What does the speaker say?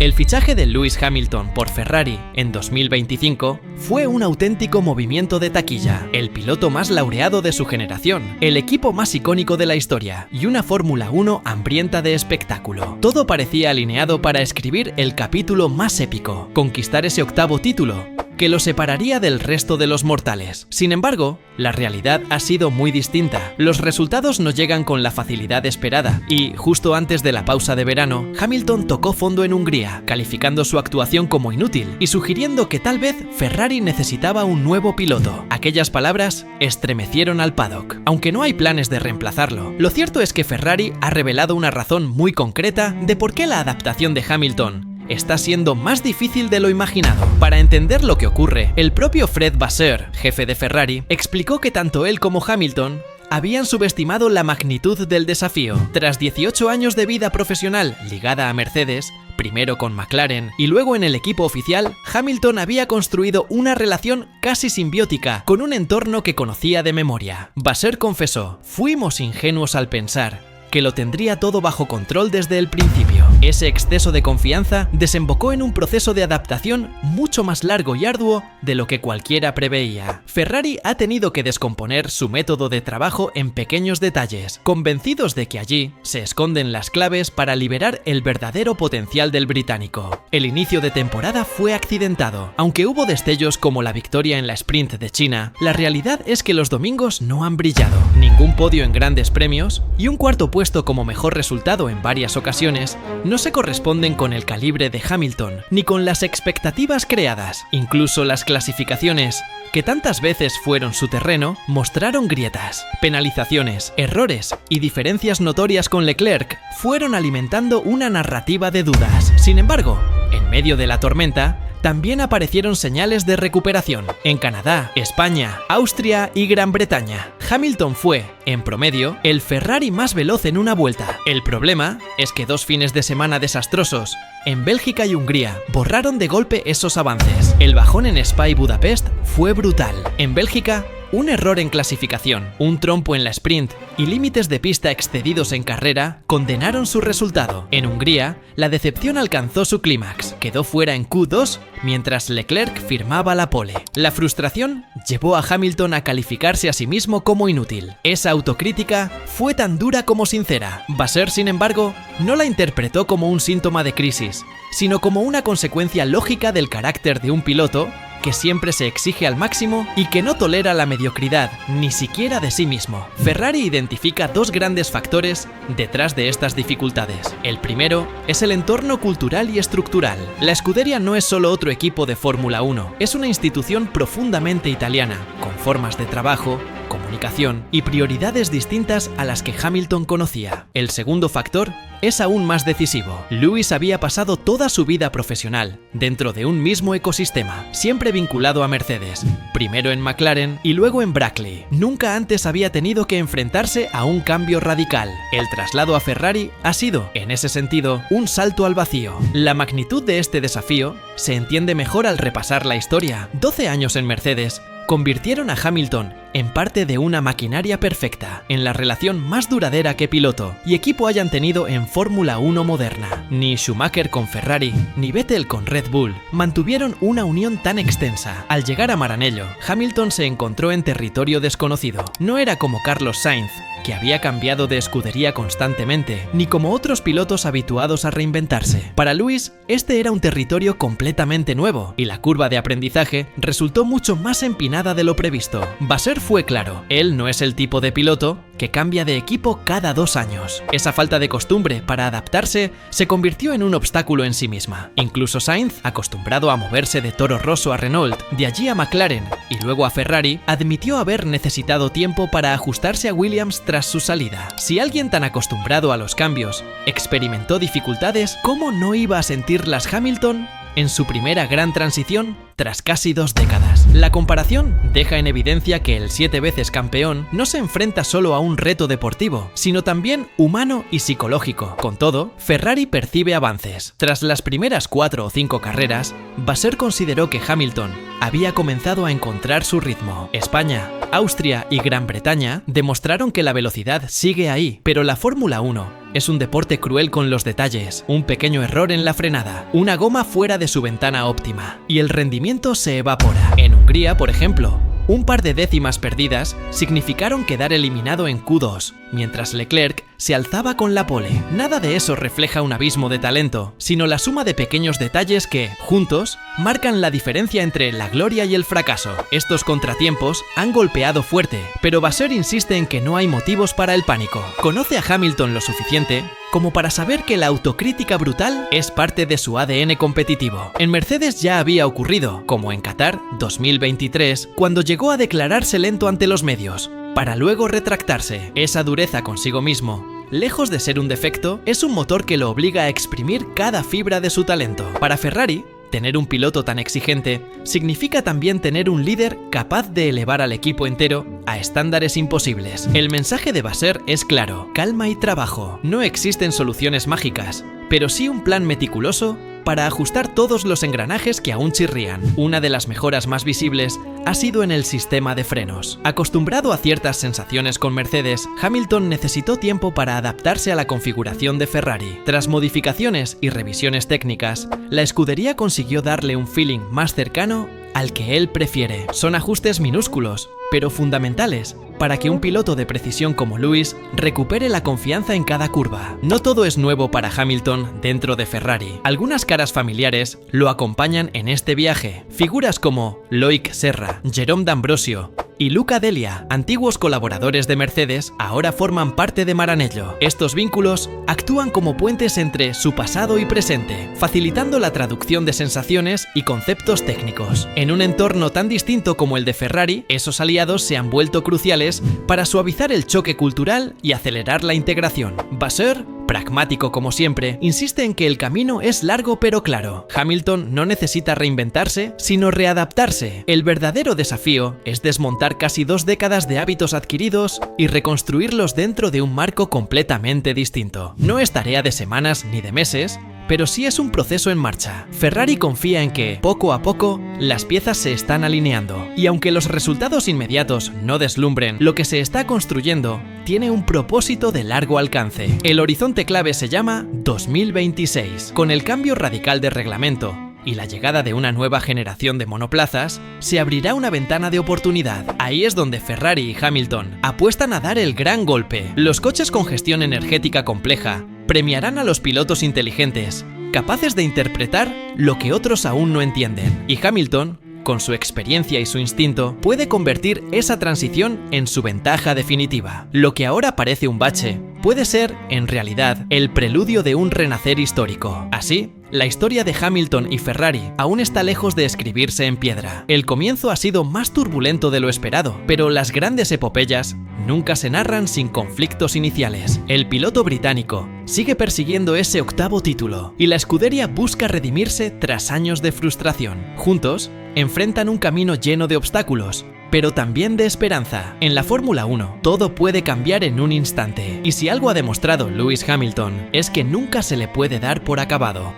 El fichaje de Lewis Hamilton por Ferrari en 2025 fue un auténtico movimiento de taquilla, el piloto más laureado de su generación, el equipo más icónico de la historia y una Fórmula 1 hambrienta de espectáculo. Todo parecía alineado para escribir el capítulo más épico, conquistar ese octavo título que lo separaría del resto de los mortales. Sin embargo, la realidad ha sido muy distinta. Los resultados no llegan con la facilidad esperada y, justo antes de la pausa de verano, Hamilton tocó fondo en Hungría, calificando su actuación como inútil y sugiriendo que tal vez Ferrari necesitaba un nuevo piloto. Aquellas palabras estremecieron al paddock, aunque no hay planes de reemplazarlo. Lo cierto es que Ferrari ha revelado una razón muy concreta de por qué la adaptación de Hamilton está siendo más difícil de lo imaginado. Para entender lo que ocurre, el propio Fred Vasseur, jefe de Ferrari, explicó que tanto él como Hamilton habían subestimado la magnitud del desafío. Tras 18 años de vida profesional ligada a Mercedes, primero con McLaren y luego en el equipo oficial, Hamilton había construido una relación casi simbiótica con un entorno que conocía de memoria. Vasseur confesó: "Fuimos ingenuos al pensar que lo tendría todo bajo control desde el principio". Ese exceso de confianza desembocó en un proceso de adaptación mucho más largo y arduo de lo que cualquiera preveía. Ferrari ha tenido que descomponer su método de trabajo en pequeños detalles, convencidos de que allí se esconden las claves para liberar el verdadero potencial del británico. El inicio de temporada fue accidentado. Aunque hubo destellos como la victoria en la sprint de China, la realidad es que los domingos no han brillado. Ningún podio en grandes premios y un cuarto puesto como mejor resultado en varias ocasiones no se corresponden con el calibre de Hamilton ni con las expectativas creadas. Incluso las clasificaciones, que tantas veces fueron su terreno, mostraron grietas. Penalizaciones, errores y diferencias notorias con Leclerc fueron alimentando una narrativa de dudas. Sin embargo, en medio de la tormenta, también aparecieron señales de recuperación. En Canadá, España, Austria y Gran Bretaña, Hamilton fue, en promedio, el Ferrari más veloz en una vuelta. El problema es que 2 fines de semana desastrosos en Bélgica y Hungría borraron de golpe esos avances. El bajón en Spa y Budapest fue brutal. En Bélgica, un error en clasificación, un trompo en la sprint y límites de pista excedidos en carrera condenaron su resultado. En Hungría, la decepción alcanzó su clímax. Quedó fuera en Q2 mientras Leclerc firmaba la pole. La frustración llevó a Hamilton a calificarse a sí mismo como inútil. Esa autocrítica fue tan dura como sincera. Vasseur, sin embargo, no la interpretó como un síntoma de crisis, sino como una consecuencia lógica del carácter de un piloto que siempre se exige al máximo y que no tolera la mediocridad, ni siquiera de sí mismo. Ferrari identifica 2 grandes factores detrás de estas dificultades. El primero es el entorno cultural y estructural. La escudería no es solo otro equipo de Fórmula 1, es una institución profundamente italiana, con formas de trabajo, comunicación y prioridades distintas a las que Hamilton conocía. El segundo factor es aún más decisivo. Lewis había pasado toda su vida profesional dentro de un mismo ecosistema, siempre vinculado a Mercedes, primero en McLaren y luego en Brackley. Nunca antes había tenido que enfrentarse a un cambio radical. El traslado a Ferrari ha sido, en ese sentido, un salto al vacío. La magnitud de este desafío se entiende mejor al repasar la historia. 12 años en Mercedes convirtieron a Hamilton en parte de una maquinaria perfecta, en la relación más duradera que piloto y equipo hayan tenido en Fórmula 1 moderna. Ni Schumacher con Ferrari, ni Vettel con Red Bull mantuvieron una unión tan extensa. Al llegar a Maranello, Hamilton se encontró en territorio desconocido. No era como Carlos Sainz, que había cambiado de escudería constantemente, ni como otros pilotos habituados a reinventarse. Para Lewis, este era un territorio completamente nuevo, y la curva de aprendizaje resultó mucho más empinada de lo previsto. Vasseur fue claro: él no es el tipo de piloto que cambia de equipo cada 2 años. Esa falta de costumbre para adaptarse se convirtió en un obstáculo en sí misma. Incluso Sainz, acostumbrado a moverse de Toro Rosso a Renault, de allí a McLaren y luego a Ferrari, admitió haber necesitado tiempo para ajustarse a Williams tras su salida. Si alguien tan acostumbrado a los cambios experimentó dificultades, ¿cómo no iba a sentirlas Hamilton en su primera gran transición tras casi 2 décadas? La comparación deja en evidencia que el 7 veces campeón no se enfrenta solo a un reto deportivo, sino también humano y psicológico. Con todo, Ferrari percibe avances. Tras las primeras 4 o 5 carreras, Vasseur consideró que Hamilton había comenzado a encontrar su ritmo. España, Austria y Gran Bretaña demostraron que la velocidad sigue ahí, pero la Fórmula 1 es un deporte cruel con los detalles, un pequeño error en la frenada, una goma fuera de su ventana óptima, y el rendimiento se evapora. En Hungría, por ejemplo, un par de décimas perdidas significaron quedar eliminado en Q2, mientras Leclerc se alzaba con la pole. Nada de eso refleja un abismo de talento, sino la suma de pequeños detalles que, juntos, marcan la diferencia entre la gloria y el fracaso. Estos contratiempos han golpeado fuerte, pero Vasseur insiste en que no hay motivos para el pánico. Conoce a Hamilton lo suficiente como para saber que la autocrítica brutal es parte de su ADN competitivo. En Mercedes ya había ocurrido, como en Qatar 2023, cuando llegó a declararse lento ante los medios, para luego retractarse. Esa dureza consigo mismo, lejos de ser un defecto, es un motor que lo obliga a exprimir cada fibra de su talento. Para Ferrari, tener un piloto tan exigente significa también tener un líder capaz de elevar al equipo entero a estándares imposibles. El mensaje de Vasseur es claro: calma y trabajo. No existen soluciones mágicas, pero sí un plan meticuloso para ajustar todos los engranajes que aún chirrían. Una de las mejoras más visibles ha sido en el sistema de frenos. Acostumbrado a ciertas sensaciones con Mercedes, Hamilton necesitó tiempo para adaptarse a la configuración de Ferrari. Tras modificaciones y revisiones técnicas, la escudería consiguió darle un feeling más cercano al que él prefiere. Son ajustes minúsculos, pero fundamentales para que un piloto de precisión como Lewis recupere la confianza en cada curva. No todo es nuevo para Hamilton dentro de Ferrari. Algunas caras familiares lo acompañan en este viaje. Figuras como Loic Serra, Jerome D'Ambrosio y Luca Delia, antiguos colaboradores de Mercedes, ahora forman parte de Maranello. Estos vínculos actúan como puentes entre su pasado y presente, facilitando la traducción de sensaciones y conceptos técnicos. En un entorno tan distinto como el de Ferrari, esos aliados se han vuelto cruciales para suavizar el choque cultural y acelerar la integración. Vasseur, pragmático como siempre, insiste en que el camino es largo pero claro. Hamilton no necesita reinventarse, sino readaptarse. El verdadero desafío es desmontar casi 2 décadas de hábitos adquiridos y reconstruirlos dentro de un marco completamente distinto. No es tarea de semanas ni de meses, pero sí es un proceso en marcha. Ferrari confía en que, poco a poco, las piezas se están alineando. Y aunque los resultados inmediatos no deslumbren, lo que se está construyendo tiene un propósito de largo alcance. El horizonte clave se llama 2026. Con el cambio radical de reglamento y la llegada de una nueva generación de monoplazas, se abrirá una ventana de oportunidad. Ahí es donde Ferrari y Hamilton apuestan a dar el gran golpe. Los coches con gestión energética compleja premiarán a los pilotos inteligentes, capaces de interpretar lo que otros aún no entienden. Y Hamilton, con su experiencia y su instinto, puede convertir esa transición en su ventaja definitiva. Lo que ahora parece un bache puede ser, en realidad, el preludio de un renacer histórico. Así, la historia de Hamilton y Ferrari aún está lejos de escribirse en piedra. El comienzo ha sido más turbulento de lo esperado, pero las grandes epopeyas nunca se narran sin conflictos iniciales. El piloto británico sigue persiguiendo ese 8º título, y la escudería busca redimirse tras años de frustración. Juntos, enfrentan un camino lleno de obstáculos, pero también de esperanza. En la Fórmula 1, todo puede cambiar en un instante, y si algo ha demostrado Lewis Hamilton es que nunca se le puede dar por acabado.